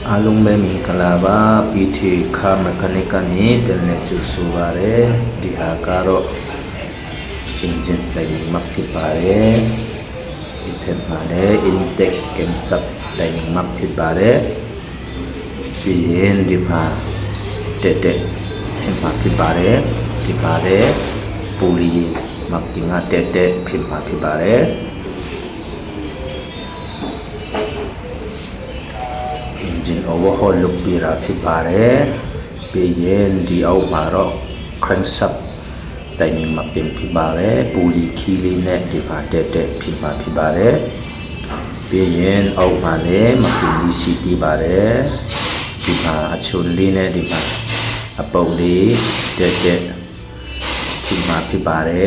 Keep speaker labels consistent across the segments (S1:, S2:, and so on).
S1: Alung me min kalaba PT kha mekanikani pelne chu subare diha karo engine lai makpi pare iphen mane intake kemsap lai makpi pare bien diha tete phin makpi pare di pare puli maktinga tete phin makpi pare engine overhaul look pira phi pare bien di au maro crankshaft timing makin phi pare puli khili ne di pha tete phi pare bien au mane makin li city pare di pha achun li ne di pha apau li tete phi pare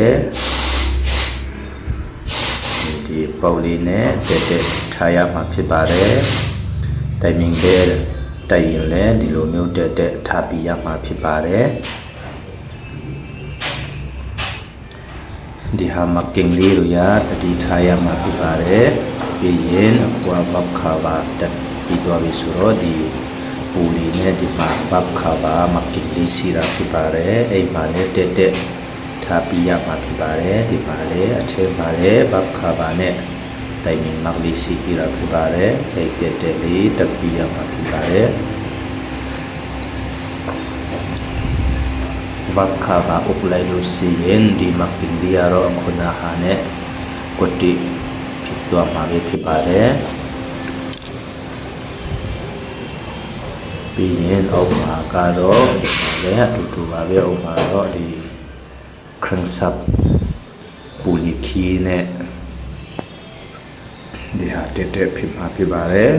S1: di pau li ne tete thaya ma phi pare timing bell tayin le di loမျိုးတက်တက်ထားပြရမှာဖြစ်ပါတယ်ဒီဟာမကင်လေးတို့ရတတိထားရမှာဖြစ်ပါတယ်ပြီးရင်အကွာဘပ်ခါဘာတက်ပြီးတော့ပြီဆိုတော့ဒီပူလီနဲ့ဒီမှာဘပ်ခါဘာမကင်လေးစီရာဖြစ်ပါတယ်အဲ့မှာလည်းတက်တက်ထားပြရမှာဖြစ်ပါတယ်ဒီမှာလည်းအထက်မှာလည်းဘပ်ခါဘာနဲ့timing makli city ra phibare ekete li takpiya ma phibare vakha ba uplai lo sien di makin dia ro khuna hane koti phitwa ma be phibare bien au ma ka ro le tu ba be au ma ro di crankshaft puli khi neဒီဟာတက်တက်ဖြစ်မှာဖြစ်ပါတယ်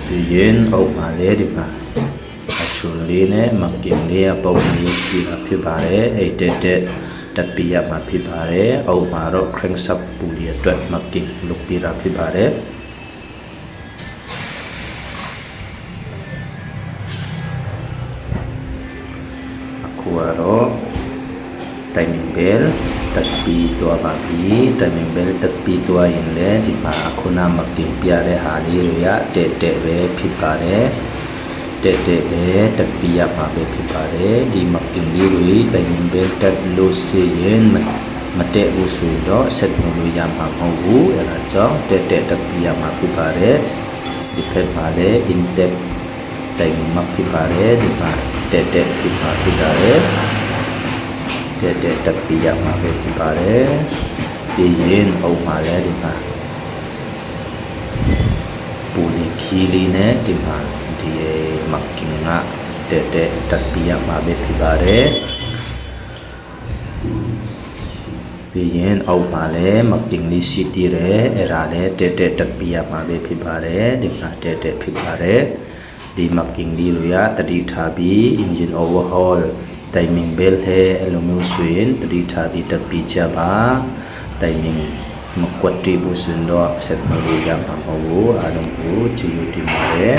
S1: ဒီရင်အုပ်ပါလေဒီမှာအချူလေးနဲ့မကင်လေးပုံလေးရှိတာဖြစ်ပါတယ်အဲ့တက်တက်တက်ပြရမှာဖြစ်ပါတယ်အုပ်ပါတော့ crankshaft ပူလီအတွက်မကင်လုတ်ပြတာဖြစ်ပါတယ်အခုကတော့ timing bellတက်ပြီးတော့ပါပြီ timing bell တက်ပြီးတော့ရင်လေဒီမှာခုနမကင်ပြတဲ့ဟာလေးတွေရတက်တက်ပဲဖြစ်ပါတယ်တက်တက်ပဲတက်ပြီးရမှာပဲဖြစ်ပါတယ်ဒီမကင်လေးတွေ timing bell တက်လို့စီရင်မတက်ဘူးဆိုတော့ set လို့ရမှာမဟုတ်ဘူးအဲဒါကြောင့်တက်တက်ပြီးရမှာဖြစ်ပါတယ်ဒီဖက်မှာလေ intake timing မှာဖြစ်ပါတယ်ဒီမှာတက်ဖြစ်မှာဖြစ်ပါတယ်တက်တက်ပြရမှာပဲဖြစ်ပါတယ်ပြီးရင်အုပ်မှာလည်းဒီမှာပူလီခီလီနဲ့ဒီမှာဒီမကင်ကတက်ပြရမှာပဲဖြစ်ပါတယ်ပြီးရင်အုပ်မှာလည်းမကင်လီစီတီရဲအဲ့ဒါလည်းတက်ပြရမှာပဲဖြစ်ပါတယ်ဒီမှာတက်ဖြစ်ပါတယ်ဒီမကင်လီလိုရတတိထားပြီး engine overhaul timing bell है एलुमिनियम सुइन तरी थाबी तपी चबा timing मक्वटी बुसुंदो सेट मरुया मामो आलमु चियुटी मारे